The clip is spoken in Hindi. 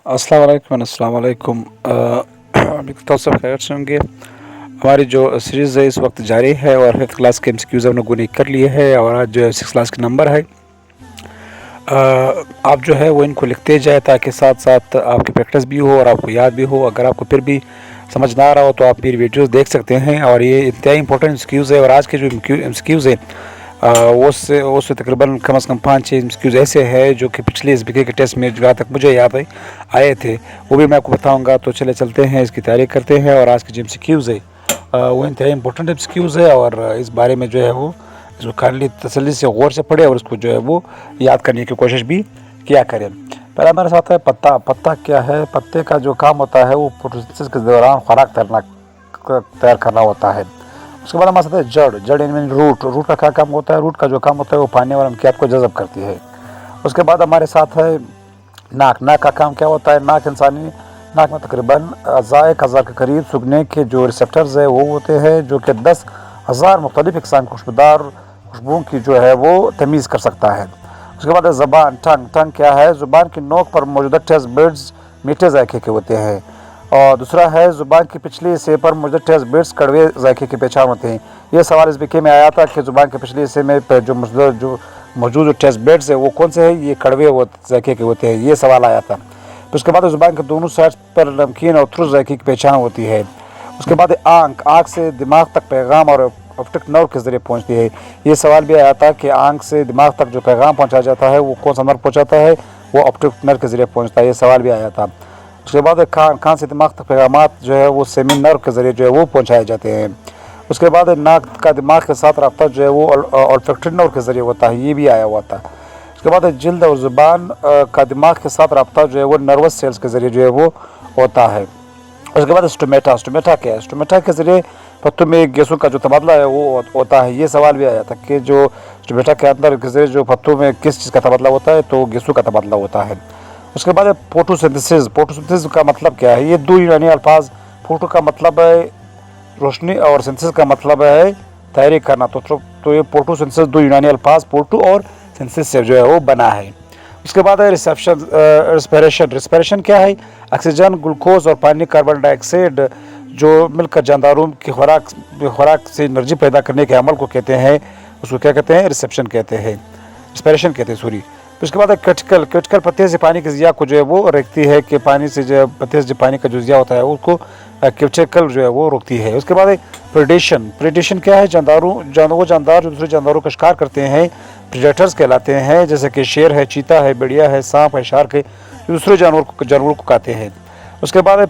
अस्सलाम वालेकुम। तो सब खैर से होंगे। हमारी जो सीरीज़ है इस वक्त जारी है और 5th क्लास के एमसीक्यूज़ हमने गुनी कर लिए है और आज जो है 6th क्लास का नंबर है। आप जो है वो इनको लिखते जाए ताकि साथ साथ आपकी प्रैक्टिस भी हो और आपको याद भी हो। अगर आपको फिर भी समझ ना आ रहा हो तो आप मेरी वीडियोस देख सकते हैं और ये इंतहाई इंपॉर्टेंट एमसीक्यूज़ है। और आज के जो एमसीक्यूज़ है उससे तकरीबन कम से कम 5-6 एमसीक्यूज़ ऐसे हैं जो कि पिछले एसबीके के टेस्ट में जहाँ तक मुझे याद है आए थे, वो भी मैं आपको बताऊंगा। तो चले चलते हैं, इसकी तैयारी करते हैं। और आज के जो एमसीक्यूज़ है वो इंतहाई इंपॉर्टेंट एमसीक्यूज़ है और इस बारे में जो है वो इसको काइंडली तसल्ली से गौर से पढ़े और उसको जो है वो याद करने की कोशिश भी किया करें। पहला हमारे साथ है पत्ता। पत्ता क्या है? पत्ते का जो काम होता है वो फोटोसिंथेसिस के दौरान खुराक तैयार करना होता है। उसके बाद हमारे साथ है जड़। जड़ यानी रूट। रूट का क्या काम होता है? रूट का जो काम होता है वो पानी और अमकियात को जज़ब करती है। उसके बाद हमारे साथ है नाक। नाक का काम क्या होता है? नाक इंसानी नाक में तकरीबन 1,000 के करीब सूंघने के जो रिसेप्टर्स है वो होते हैं जो कि 10,000 मुख्तलिफ इक़साम खुशबूदार खुशबुओं की जो है वो तमीज़ कर सकता है। उसके बाद है ज़बान। टंग। टंग क्या है? ज़ुबान की नोक पर मौजूदा टेस्ट बिट्स मीठे जायके के होते हैं। और दूसरा है ज़ुबान की पिछले हिस्से पर मौजूद टेस्ट बिट्स कड़वे जायके की पहचान होते हैं। ये सवाल इस बीके में आया था कि ज़ुबान के पिछले हिस्से में जो मौजूद टेस्ट बिट्स है वो कौन से हैं? ये कड़वे जायके के होते हैं। ये सवाल आया था। फिर उसके बाद ज़ुबान के दोनों साइड पर नमकीन और तुरश जायके की पहचान होती है। उसके बाद आँख। आँख से दिमाग तक पैगाम और ऑप्टिक नर्व के ज़रिए पहुँचती है। ये सवाल भी आया था कि आँख से दिमाग तक जो पैगाम पहुँचाया जाता है वो कौन सा नर्व पहुँचाता है? वो ऑप्टिक नर्व के ज़रिए पहुँचता है। ये सवाल भी आया था। उसके बाद कान। कान से दिमाग तक पैगामात जो है वो सेमी नर्व के ज़रिए जो है वो पहुँचाए जाते हैं। उसके बाद नाक का दिमाग के साथ रब्ता जो है वो ऑल्फैक्टरी नर्व के ज़रिए होता है। ये भी आया हुआ था। उसके बाद जिल्द और ज़ुबान का दिमाग के साथ रब्ता जो है वो नर्वस सेल्स के ज़रिए जो है वो होता है। उसके बाद स्टोमेटा। स्टोमेटा क्या है? स्टोमेटा के ज़रिए पत्तों में गैसों का जो तबादला है वो होता है। ये सवाल भी आया था कि जो स्टोमेटा के अंदर के ज़रिए जो पत्तों में किस चीज़ का तबादला होता है? तो गैसों का तबादला होता है। उसके बाद फोटोसिंथेसिस। फोटोसिंथेसिस का मतलब क्या है? ये दो यूनानी अल्फाज। फोटो का मतलब है रोशनी और सिंथेसिस का मतलब है तैयारी करना। तो ये फोटोसिंथेसिस दो यूनानी अल्फाज फोटो और सिंथेसिस से जो है वो बना है। उसके बाद है रिस्पिरेशन। रिस्पिरेशन क्या है? ऑक्सीजन, ग्लूकोज और पानी कार्बन डाइऑक्साइड जो मिलकर जानदारों की खुराक से एनर्जी पैदा करने के अमल को कहते हैं। उसको क्या कहते हैं? रिस्पिरेशन कहते हैं, सॉरी। उसके बाद क्रिटिकल। क्रिटिकल पत्ते से पानी के ज़िया को जो है वो रोकती है कि पानी से जो पत्ते से जो पानी का जो ज़िया होता है उसको क्रिटिकल जो है वो रोकती है। उसके बाद प्रेडेशन। प्रेडेशन क्या है? जानदार जो दूसरे जानदारों का शिकार करते हैं प्रेडेटर्स कहलाते हैं, जैसे कि शेर है, चीता है, भेड़िया है, सांप है, शार्क है, दूसरे जानवरों को खाते हैं। उसके बाद